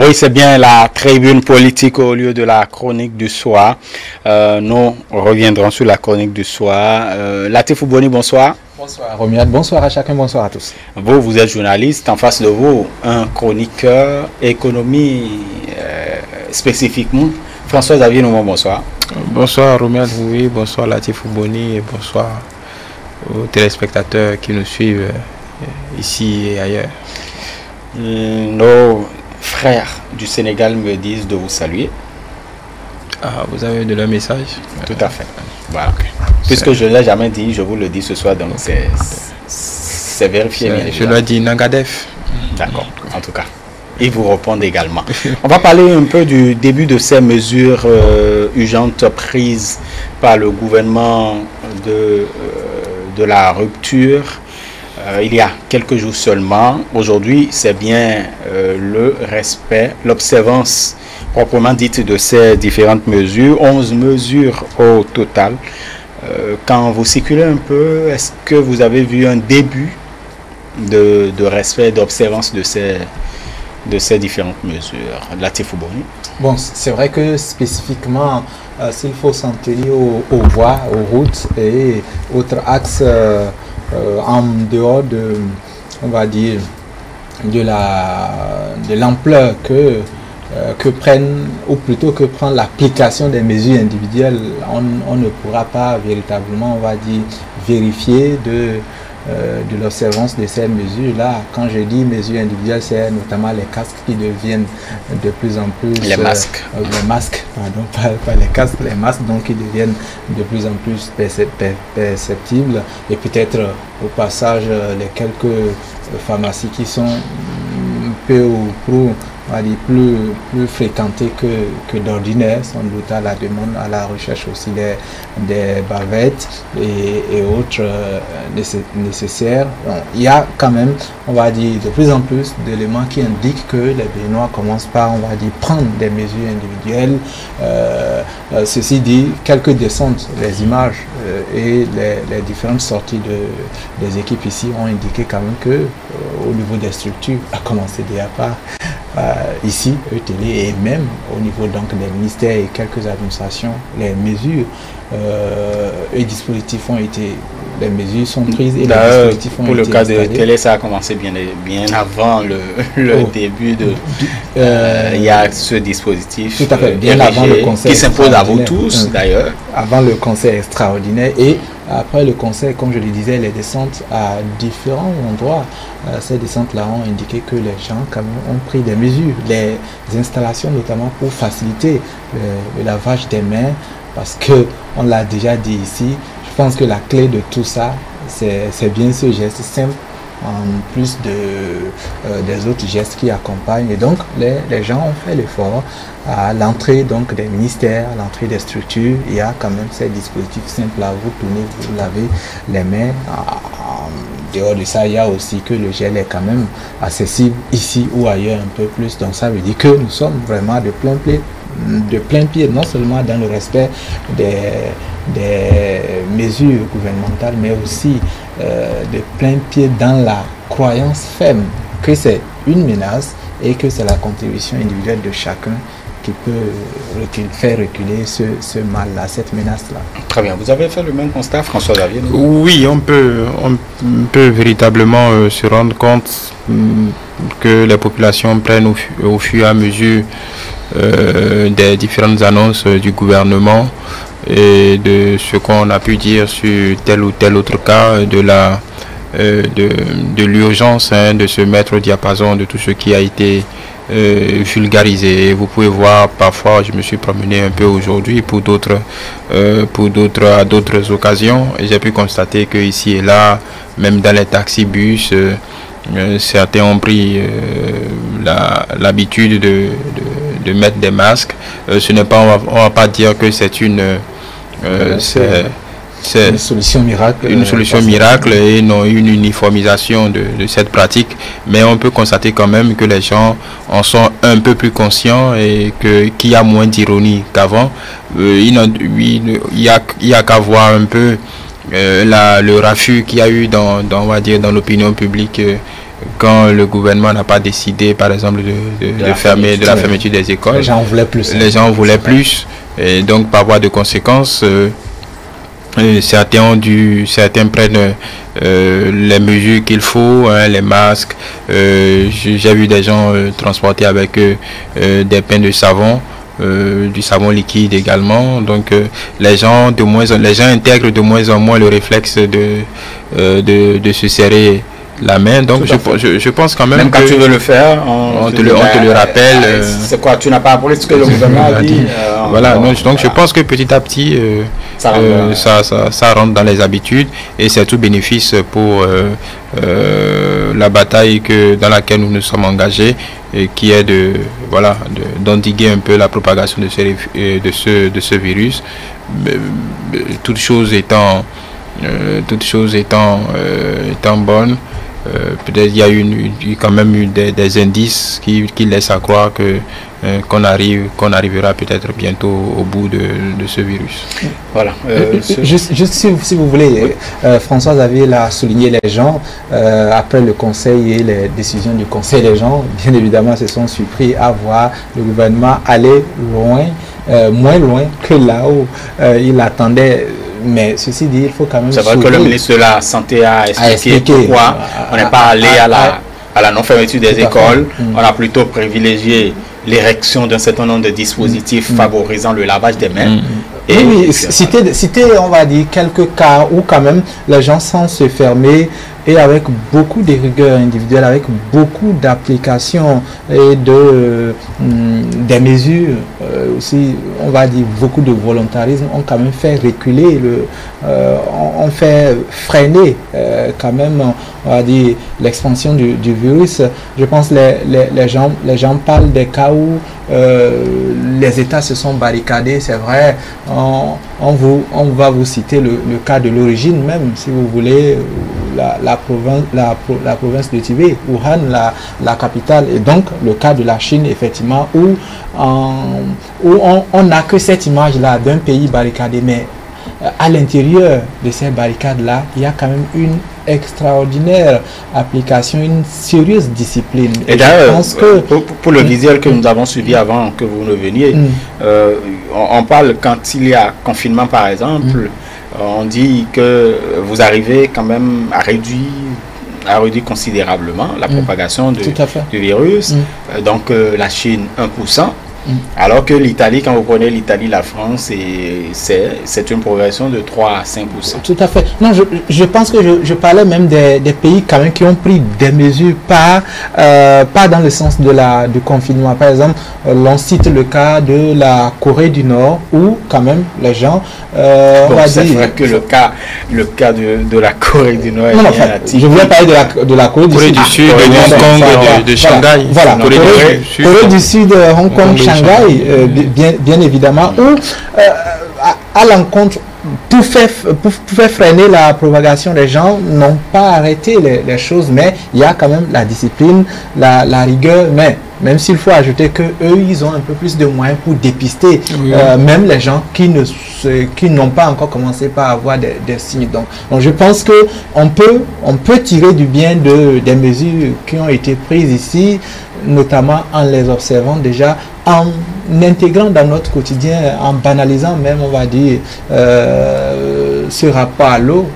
Oui, c'est bien la tribune politique au lieu de la chronique du soir. Nous reviendrons sur la chronique du soir. Latif Ouboni, bonsoir. Bonsoir Romuald, bonsoir à chacun, bonsoir à tous. Vous êtes journaliste, en face de vous, un chroniqueur économie spécifiquement. François-Xavier Noumon, bonsoir. Bonsoir Romuald, oui, bonsoir Latif Ouboni et bonsoir aux téléspectateurs qui nous suivent ici et ailleurs. Nos frères du Sénégal me disent de vous saluer. Ah, vous avez de leur message? Tout à fait. Voilà. Puisque je ne l'ai jamais dit, je vous le dis ce soir, donc c'est vérifié. Je leur dis Nangadef. D'accord, en tout cas. Ils vous répondent également. On va parler un peu du début de ces mesures urgentes prises par le gouvernement de la rupture. Il y a quelques jours seulement. Aujourd'hui, c'est bien le respect, l'observance proprement dite de ces différentes mesures. 11 mesures au total. Quand vous circulez un peu, est-ce que vous avez vu un début de respect, d'observance de ces différentes mesures? Latif Ouboni. Bon, c'est vrai que spécifiquement, s'il faut s'en tenir aux voies, aux routes et autres axes en dehors de, on va dire, de l'ampleur que prennent, ou plutôt que prend l'application des mesures individuelles, on ne pourra pas véritablement, on va dire, vérifier de l'observance de ces mesures-là. Quand je dis mesures individuelles, c'est notamment les casques qui deviennent de plus en plus... Les masques. Les masques, pardon, pas les casques, les masques, donc qui deviennent de plus en plus perceptibles. Et peut-être au passage, les quelques pharmacies qui sont peu ou prou, on va dire, plus fréquentées que d'ordinaire, sans doute à la demande, à la recherche aussi des bavettes et autres nécessaires. Donc, il y a quand même, on va dire, de plus en plus d'éléments qui indiquent que les Béninois commencent par, on va dire, prendre des mesures individuelles. Ceci dit, quelques descentes, les images et les différentes sorties des équipes ici ont indiqué quand même que au niveau des structures, à commencer déjà par ici, ETL, et même au niveau donc des ministères et quelques administrations, les mesures et dispositifs ont été, les mesures sont prises et les dispositifs ont été pour le cas installés. de télé, ça a commencé bien avant le début de il y a ce dispositif tout à fait, bien avant le conseil qui s'impose à vous tous d'ailleurs. Avant le conseil extraordinaire et après le conseil, comme je le disais, les descentes à différents endroits, ces descentes-là ont indiqué que les gens quand même ont pris des mesures, les installations notamment pour faciliter le lavage des mains, parce que on l'a déjà dit ici, je pense que la clé de tout ça, c'est bien ce geste simple, en plus des autres gestes qui accompagnent. Et donc les gens ont fait l'effort à l'entrée donc des ministères, à l'entrée des structures. Il y a quand même ces dispositifs simples là, vous tournez, vous lavez les mains. En dehors de ça, il y a aussi que le gel est quand même accessible ici ou ailleurs un peu plus. Donc ça veut dire que nous sommes vraiment de plein pied, non seulement dans le respect des mesures gouvernementales, mais aussi de plein pied dans la croyance ferme que c'est une menace et que c'est la contribution individuelle de chacun qui peut faire reculer ce mal-là, cette menace-là. Très bien. Vous avez fait le même constat, François-Xavier? Oui, on peut véritablement se rendre compte que les populations prennent au fur et à mesure des différentes annonces du gouvernement et de ce qu'on a pu dire sur tel ou tel autre cas de l'urgence de se mettre au diapason de tout ce qui a été vulgarisé. Vous pouvez voir, parfois je me suis promené un peu aujourd'hui pour d'autres à d'autres occasions, et j'ai pu constater que ici et là, même dans les taxis-bus, certains ont pris l'habitude de mettre des masques. Ce n'est pas, on va pas dire que c'est une solution miracle. Une solution miracle et non une uniformisation de cette pratique. Mais on peut constater quand même que les gens en sont un peu plus conscients et qu'il y a moins d'ironie qu'avant. Il y a qu'à voir un peu le raffut qu'il y a eu on va dire, dans l'opinion publique quand le gouvernement n'a pas décidé, par exemple, de la fermeture des écoles. Les gens voulaient plus. Les gens voulaient plus. Et donc, par voie de conséquence, certains prennent les mesures qu'il faut, hein, les masques. J'ai vu des gens transporter avec eux des pains de savon. Du savon liquide également. Donc les gens intègrent de moins en moins le réflexe de se serrer la main. Donc je pense quand même que quand tu veux le faire, on te le rappelle. C'est quoi, tu n'as pas appris ce que le gouvernement a dit. Voilà, donc je pense que petit à petit ça rentre dans les habitudes et c'est tout bénéfice pour la bataille dans laquelle nous nous sommes engagés, et qui est d'endiguer un peu la propagation de ce virus. Toutes choses étant bonnes, peut-être il y a quand même eu des indices qui laissent à croire qu'on arrivera peut-être bientôt au bout de ce virus. Voilà. Juste si vous voulez, Françoise avait souligné les gens après le conseil et les décisions du conseil. Les gens, bien évidemment, se sont surpris à voir le gouvernement aller loin, moins loin que là où il attendait. Mais ceci dit, il faut quand même... C'est vrai que le ministre de la Santé a expliqué pourquoi on n'est pas allé à la non-fermeture des écoles. On a plutôt privilégié l'érection d'un certain nombre de dispositifs favorisant le lavage des mains. Oui, c'était, on va dire, quelques cas où quand même les gens sans se fermer et avec beaucoup de rigueur individuelle, avec beaucoup d'applications et des mesures aussi, on va dire, beaucoup de volontarisme, ont quand même fait reculer, ont fait freiner quand même, on va dire, l'expansion du virus. Je pense que les gens parlent des cas où les États se sont barricadés, c'est vrai. On va vous citer le cas de l'origine même, si vous voulez, la province de Tibet, Wuhan, la capitale, et donc le cas de la Chine, effectivement, où on n'a que cette image-là d'un pays barricadé, mais à l'intérieur de ces barricades-là, il y a quand même une extraordinaire application, une sérieuse discipline. Et d'ailleurs, pour le visuel que nous avons suivi avant que vous ne veniez, on parle quand il y a confinement par exemple, on dit que vous arrivez quand même à réduire considérablement la propagation du virus. Donc la Chine 1%. Alors que l'Italie, quand vous prenez l'Italie, la France, c'est une progression de 3 à 5%. Tout à fait. Non, je pense que je parlais même des pays quand même qui ont pris des mesures, pas dans le sens du confinement. Par exemple, l'on cite le cas de la Corée du Nord, où quand même les gens... c'est vrai que le cas de la Corée du Nord est bien atypique. Je voulais parler de la Corée du Sud, de Hong Kong, de Shanghai. Voilà, Corée du Sud, Hong Kong, Shanghai, bien évidemment, où à l'encontre, tout fait freiner la propagation. Les gens n'ont pas arrêté les choses, mais il y a quand même la discipline, la rigueur, mais même s'il faut ajouter que eux, ils ont un peu plus de moyens pour dépister même les gens qui n'ont pas encore commencé par avoir des signes. Donc je pense que on peut tirer du bien des mesures qui ont été prises ici, notamment en les observant déjà, en intégrant dans notre quotidien, en banalisant même, on va dire, ce rapport à l'eau,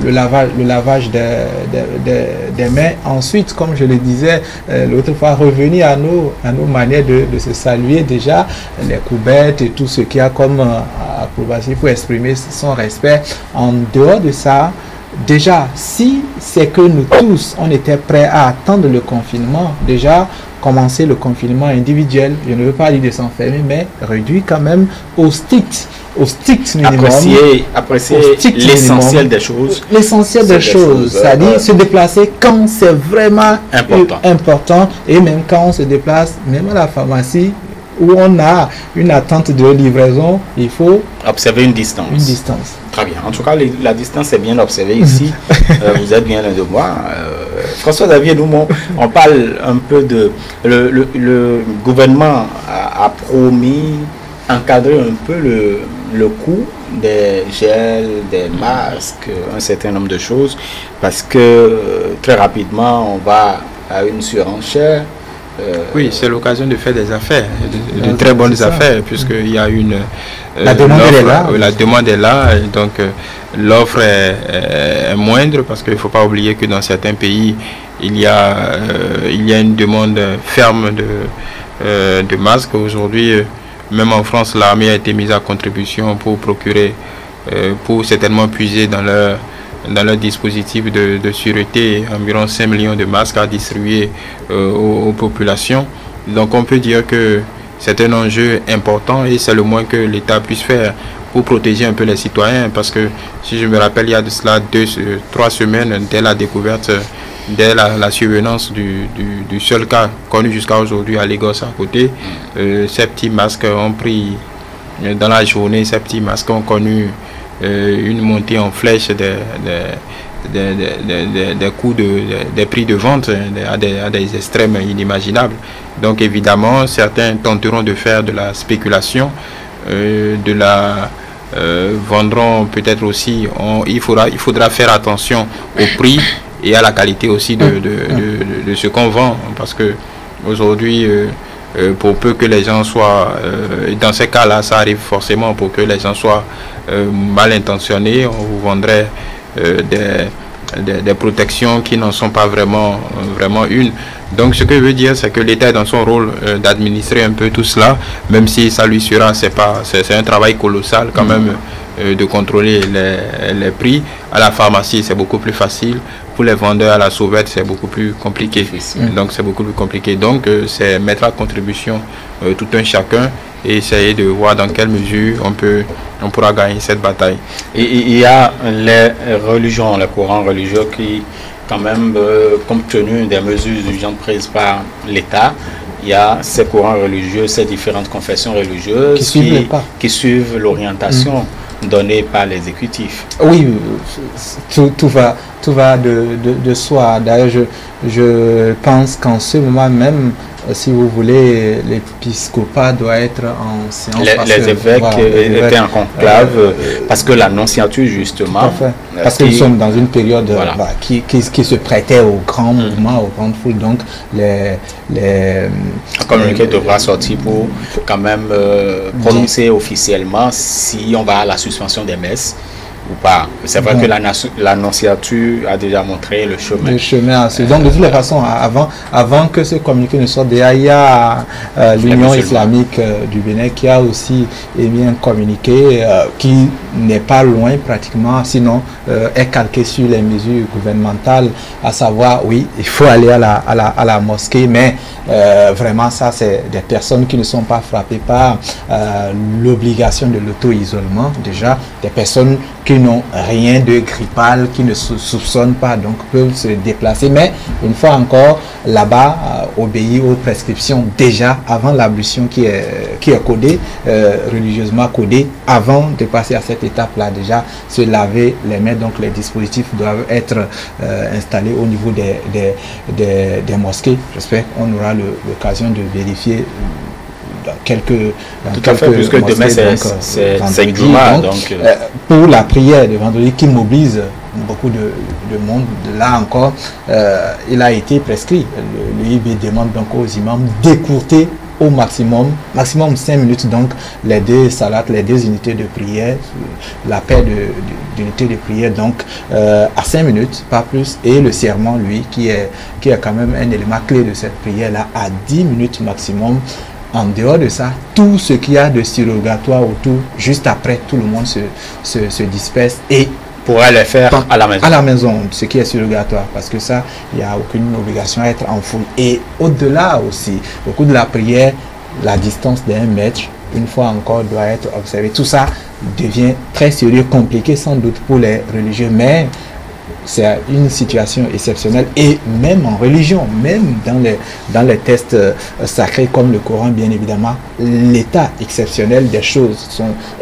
le lavage des mains. Ensuite, comme je le disais l'autre fois, revenir à nos manières de se saluer déjà, les couvertes et tout ce qu'il y a comme approbation pour exprimer son respect. En dehors de ça, déjà, si c'est que nous tous, on était prêts à attendre le confinement, déjà, commencer le confinement individuel, je ne veux pas dire de s'enfermer, mais réduire quand même au strict minimum. Apprécier l'essentiel des choses. L'essentiel des choses, c'est-à-dire se déplacer quand c'est vraiment important, et même quand on se déplace, même à la pharmacie, où on a une attente de livraison, il faut observer une distance. Très bien. En tout cas, la distance est bien observée ici. Vous êtes bien loin de moi. François-Xavier, on parle un peu de... Le gouvernement a promis encadrer un peu le coût des gels, des masques, un certain nombre de choses, parce que très rapidement, on va à une surenchère. Oui, c'est l'occasion de faire des affaires, de très bonnes affaires, puisqu'il y a une... la demande est là. La demande est là, et donc l'offre est moindre, parce qu'il ne faut pas oublier que dans certains pays, il y a une demande ferme de masques. Aujourd'hui, même en France, l'armée a été mise à contribution pour procurer, pour certainement puiser dans leur dispositif de sûreté, environ 5 millions de masques à distribuer aux populations. Donc on peut dire que c'est un enjeu important et c'est le moins que l'État puisse faire pour protéger un peu les citoyens, parce que si je me rappelle, il y a de cela 3 semaines, dès la découverte, dès la survenance du seul cas connu jusqu'à aujourd'hui à Lagos à côté, ces petits masques ont pris, dans la journée, ces petits masques ont connu une montée en flèche des coûts des prix de vente à des extrêmes inimaginables. Donc évidemment, certains tenteront de faire de la spéculation, vendront peut-être aussi. Il faudra faire attention au prix et à la qualité aussi de ce qu'on vend, parce que aujourd'hui, pour peu que les gens soient, dans ces cas-là, ça arrive forcément, pour que les gens soient mal intentionnés, on vous vendrait des protections qui n'en sont pas vraiment une. Donc ce que je veux dire, c'est que l'État est dans son rôle d'administrer un peu tout cela, même si ça lui sera, c'est un travail colossal quand même de contrôler les prix. À la pharmacie, c'est beaucoup plus facile. Pour les vendeurs à la sauvette, c'est beaucoup plus compliqué. Donc c'est beaucoup plus compliqué. Donc c'est mettre à contribution tout un chacun et essayer de voir dans quelle mesure on pourra gagner cette bataille. Et il y a les religions, les courants religieux qui, quand même, compte tenu des mesures urgentes prises par l'État, il y a ces courants religieux, ces différentes confessions religieuses qui suivent l'orientation donnée par l'exécutif. Oui, tout va de soi. D'ailleurs, je pense qu'en ce moment même, si vous voulez, l'épiscopat doit être en séance. Les évêques étaient en conclave parce que l'annonciature, justement. Parce que nous sommes dans une période qui se prêtait aux grands mouvements, aux grandes foules. Donc, un communiqué devra sortir pour quand même prononcer officiellement si on va à la suspension des messes ou pas. C'est vrai que l'annonciature a déjà montré le chemin. Le chemin. Donc de toutes les façons, avant que ce communiqué ne sorte, il y a l'Union islamique du Bénin qui a aussi émis un communiqué qui n'est pas loin pratiquement, sinon est calqué sur les mesures gouvernementales, à savoir, oui, il faut aller à la mosquée, mais vraiment ça c'est des personnes qui ne sont pas frappées par l'obligation de l'auto-isolement, déjà, des personnes qui n'ont rien de grippal, qui ne soupçonnent pas, donc peuvent se déplacer. Mais une fois encore, là-bas, obéir aux prescriptions déjà avant l'ablution qui est codée, religieusement codée, avant de passer à cette étape-là, déjà se laver les mains. Donc les dispositifs doivent être installés au niveau des mosquées. J'espère qu'on aura l'occasion de vérifier tout à fait, puisque demain c'est donc pour la prière de vendredi qui mobilise beaucoup de monde, là encore il a été prescrit. Le IB demande donc aux imams d'écourter au maximum 5 minutes, donc les deux salats, les deux unités de prière, la paire d'unités de prière, donc à 5 minutes, pas plus, et le serment, lui, qui est quand même un élément clé de cette prière là, à 10 minutes maximum. En dehors de ça, tout ce qu'il y a de surrogatoire autour, juste après, tout le monde se disperse et pourra les faire à la maison. À la maison, ce qui est surrogatoire, parce que ça, il n'y a aucune obligation à être en foule. Et au-delà aussi, au cours de la prière, la distance d'1 mètre, une fois encore, doit être observée. Tout ça devient très sérieux, compliqué sans doute pour les religieux, mais c'est une situation exceptionnelle, et même en religion, même dans les textes sacrés comme le Coran, bien évidemment, l'état exceptionnel des choses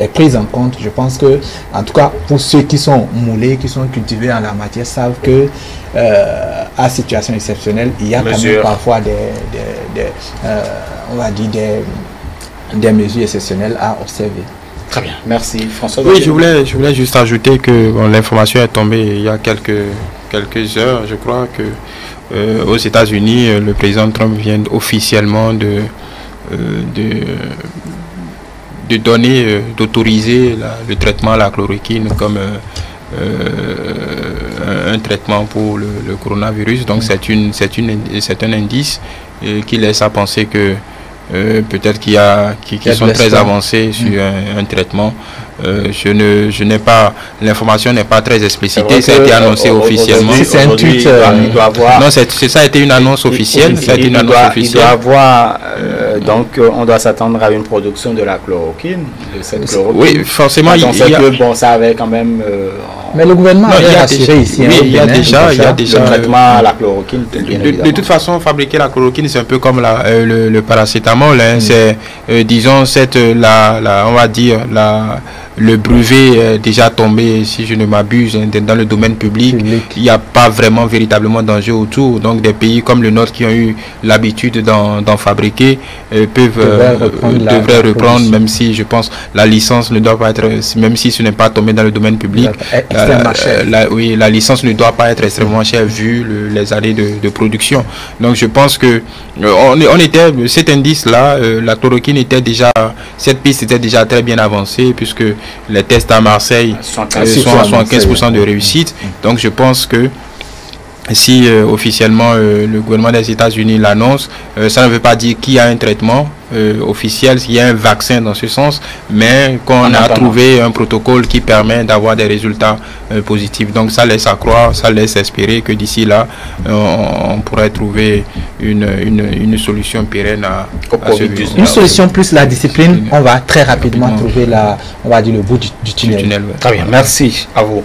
est pris en compte. Je pense que, en tout cas, pour ceux qui sont moulés, qui sont cultivés en la matière, savent que à situation exceptionnelle, il y a quand même parfois on va dire des mesures exceptionnelles à observer. Très bien, merci François. Oui, je voulais juste ajouter que l'information est tombée il y a quelques heures, je crois que aux États-Unis, le président Trump vient officiellement de donner, d'autoriser le traitement à la chloroquine comme un traitement pour le coronavirus. Donc c'est un indice qui laisse à penser que peut-être qui sont très avancés sur un traitement. Je n'ai pas, l'information n'est pas très explicitée, ça a été annoncé officiellement. C'est un tweet. Non, ça a été une annonce officielle. Il doit avoir, donc on doit s'attendre à une production de la chloroquine, de cette chloroquine. Oui, forcément. Bon, ça avait quand même. Mais le gouvernement a assuré ici. Oui, il y a déjà le traitement à la chloroquine. De toute façon, fabriquer la chloroquine, c'est un peu comme le paracétamol. Hein. C'est, disons, on va dire, le brevet est déjà tombé, si je ne m'abuse, dans le domaine public. Il n'y a pas vraiment véritablement d'enjeu autour. Donc des pays comme le nôtre qui ont eu l'habitude d'en fabriquer devraient reprendre, même si je pense la licence ne doit pas être, même si ce n'est pas tombé dans le domaine public, la licence ne doit pas être extrêmement chère vu les années de production. Donc je pense que cet indice-là, la chloroquine cette piste était déjà très bien avancée puisque les tests à Marseille sont à 75% de réussite. Donc je pense que si officiellement le gouvernement des États-Unis l'annonce, ça ne veut pas dire qu'il y a un traitement officiel, qu'il y a un vaccin dans ce sens, mais qu'on a trouvé un protocole qui permet d'avoir des résultats positifs. Donc ça laisse à croire, ça laisse espérer que d'ici là, on pourrait trouver une solution pérenne à ce virus. Une solution plus la discipline, on va très rapidement trouver le bout du tunnel. Très bien, merci à vous.